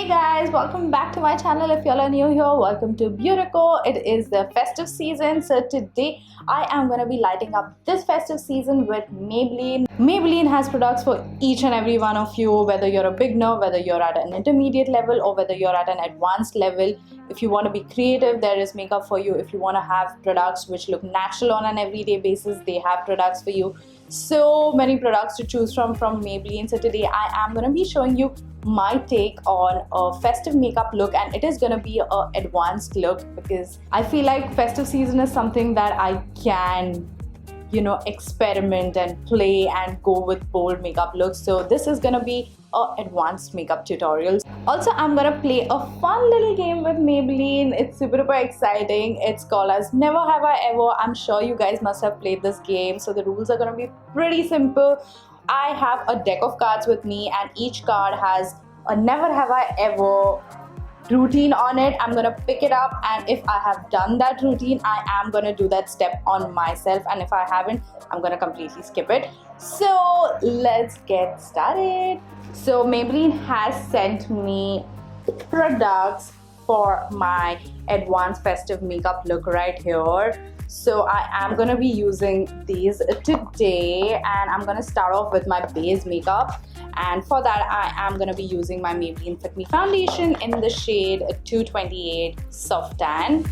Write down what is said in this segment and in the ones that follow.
Hey guys, welcome back to my channel. If y'all are new here, welcome to BeautiCo. It is the festive season, so today I am going to be lighting up this festive season with Maybelline. Maybelline has products for each and every one of you, whether you're a beginner, whether you're at an intermediate level, or whether you're at an advanced level. If you want to be creative, there is makeup for you. If you want to have products which look natural on an everyday basis, they have products for you. So many products to choose from Maybelline. So today I am going to be showing you my take on a festive makeup look, and it is going to be a advanced look because I feel like festive season is something that I can experiment and play and go with bold makeup looks. So this is gonna be a advanced makeup tutorials. Also, I'm gonna play a fun little game with Maybelline. It's super exciting. It's called as Never Have I Ever. I'm sure you guys must have played this game. So the rules are gonna be pretty simple. I have a deck of cards with me, and each card has a Never Have I Ever routine on it. I'm gonna pick it up, and if I have done that routine, I am gonna do that step on myself, and if I haven't, I'm gonna completely skip it. So let's get started. So Maybelline has sent me products for my advanced festive makeup look right here. So I am gonna be using these today, and I'm gonna start off with my base makeup. And for that, I am going to be using my Maybelline Fit Me foundation in the shade 228 Soft Tan.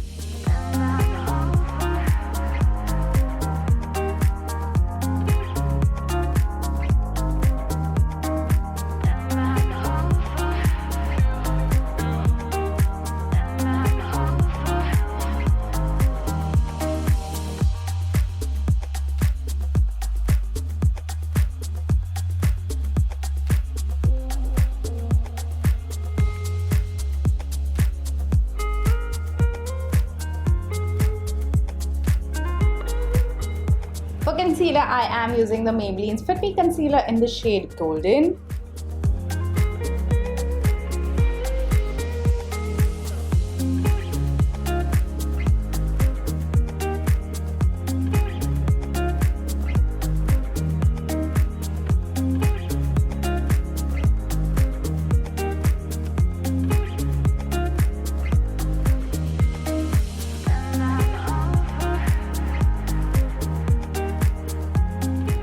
For concealer, I am using the Maybelline's Fit Me Concealer in the shade Golden.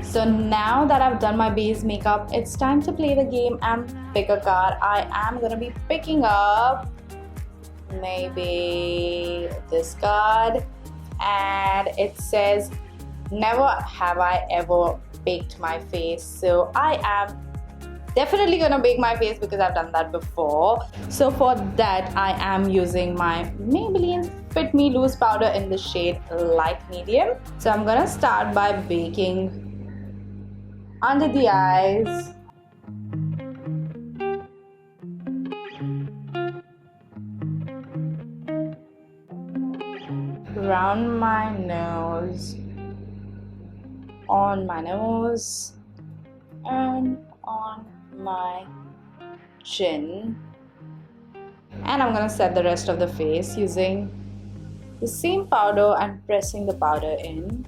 So now that I've done my base makeup, it's time to play the game and pick a card. I am going to be picking up maybe this card, and it says Never Have I Ever Baked My Face. So I am definitely going to bake my face because I've done that before. So for that, I am using my Maybelline Fit Me Loose Powder in the shade Light Medium. So I'm going to start by baking under the eyes, around my nose, on my nose, and on my chin. And I'm gonna set the rest of the face using the same powder and pressing the powder in.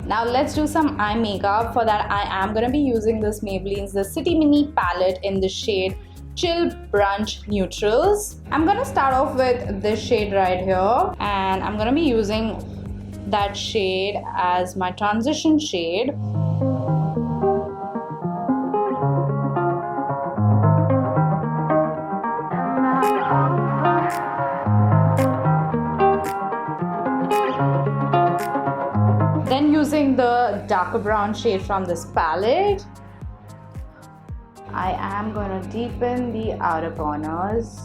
Now let's do some eye makeup. For that, I am going to be using this Maybelline's the City Mini palette in the shade Chill Brunch Neutrals. I'm going to start off with this shade right here, and I'm going to be using that shade as my transition shade. Then using the darker brown shade from this palette, I am going to deepen the outer corners.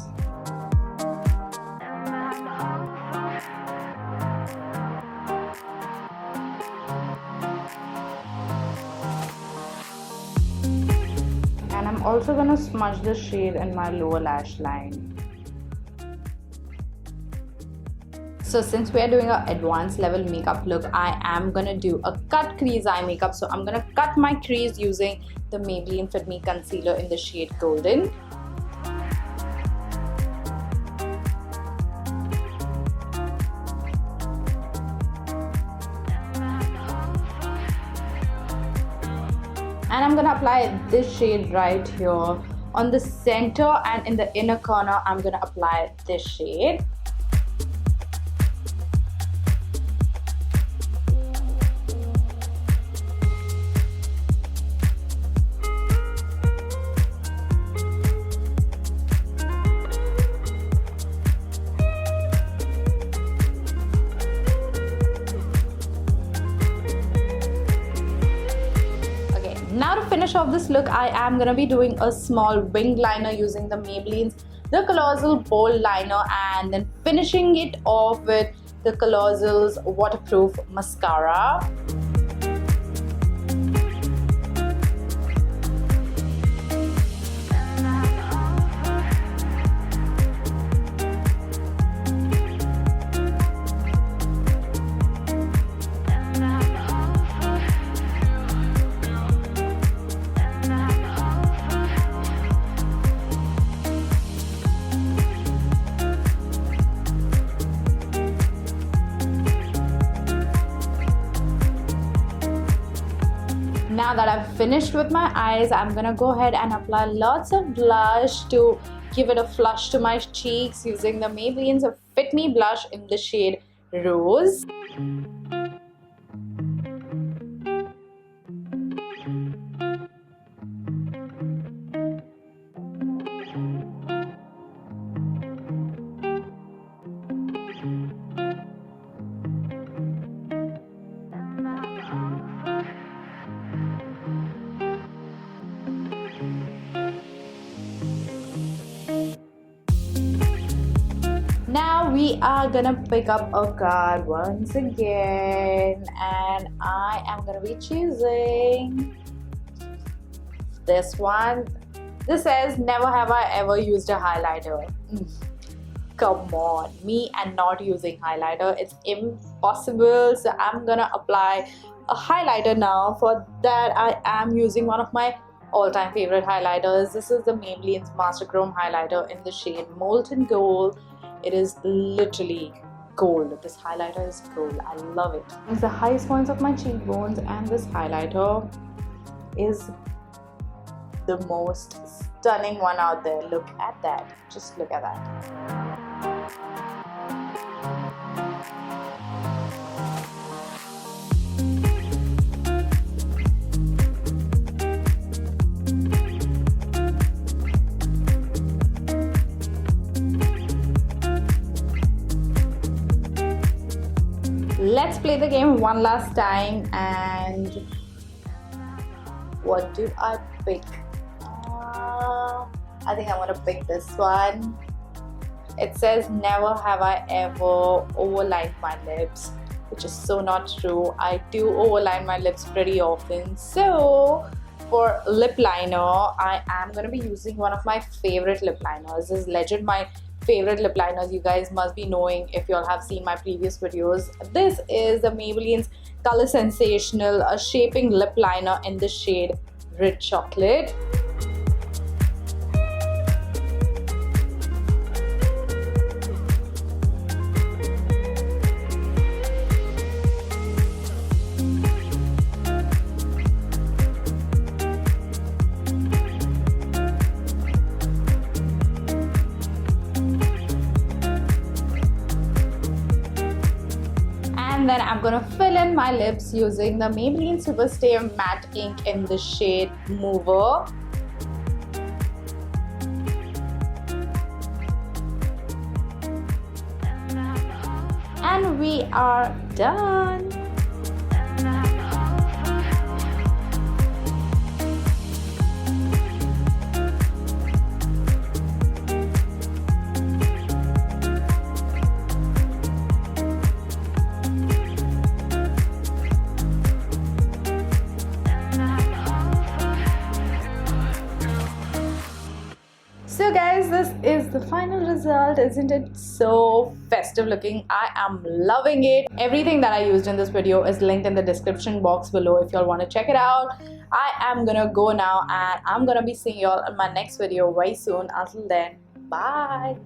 And I'm also going to smudge the shade in my lower lash line. So since we are doing an advanced level makeup look, I am gonna do a cut crease eye makeup. So I'm gonna cut my crease using the Maybelline Fit Me Concealer in the shade Golden. And I'm gonna apply this shade right here on the center and in the inner corner, I'm gonna apply this shade. Now to finish off this look, I am gonna be doing a small wing liner using the Maybelline's the Colossal Bold Liner, and then finishing it off with the Colossal's waterproof mascara. Now that I've finished with my eyes, I'm gonna go ahead and apply lots of blush to give it a flush to my cheeks using the Maybelline's Fit Me blush in the shade Rose. Now we are gonna pick up a card once again, and I am gonna be choosing this one. This says, never have I ever used a highlighter. Come on, me and not using highlighter, it's impossible. So I'm gonna apply a highlighter now. For that, I am using one of my all-time favorite highlighters. This is the Maybelline's Master Chrome highlighter in the shade Molten Gold. It is literally gold. This highlighter is gold. I love it. It's the highest points of my cheekbones, and this highlighter is the most stunning one out there. Look at that. Just look at that. Let's play the game one last time, and what do I pick? I think I'm gonna pick this one. It says, never have I ever overlined my lips, which is so not true. I do overline my lips pretty often. So for lip liner, I am gonna be using one of my favorite lip liners. This is legit my favorite lip liners. You guys must be knowing if you all have seen my previous videos. This is the Maybelline's Color Sensational, a shaping lip liner in the shade Rich Chocolate. And then I'm gonna fill in my lips using the Maybelline Superstay Matte Ink in the shade Mover. And we are done. So guys, this is the final result. Isn't it so festive looking? I am loving it. Everything that I used in this video is linked in the description box below if y'all want to check it out. I am gonna go now, and I'm gonna be seeing y'all in my next video very soon. Until then, bye.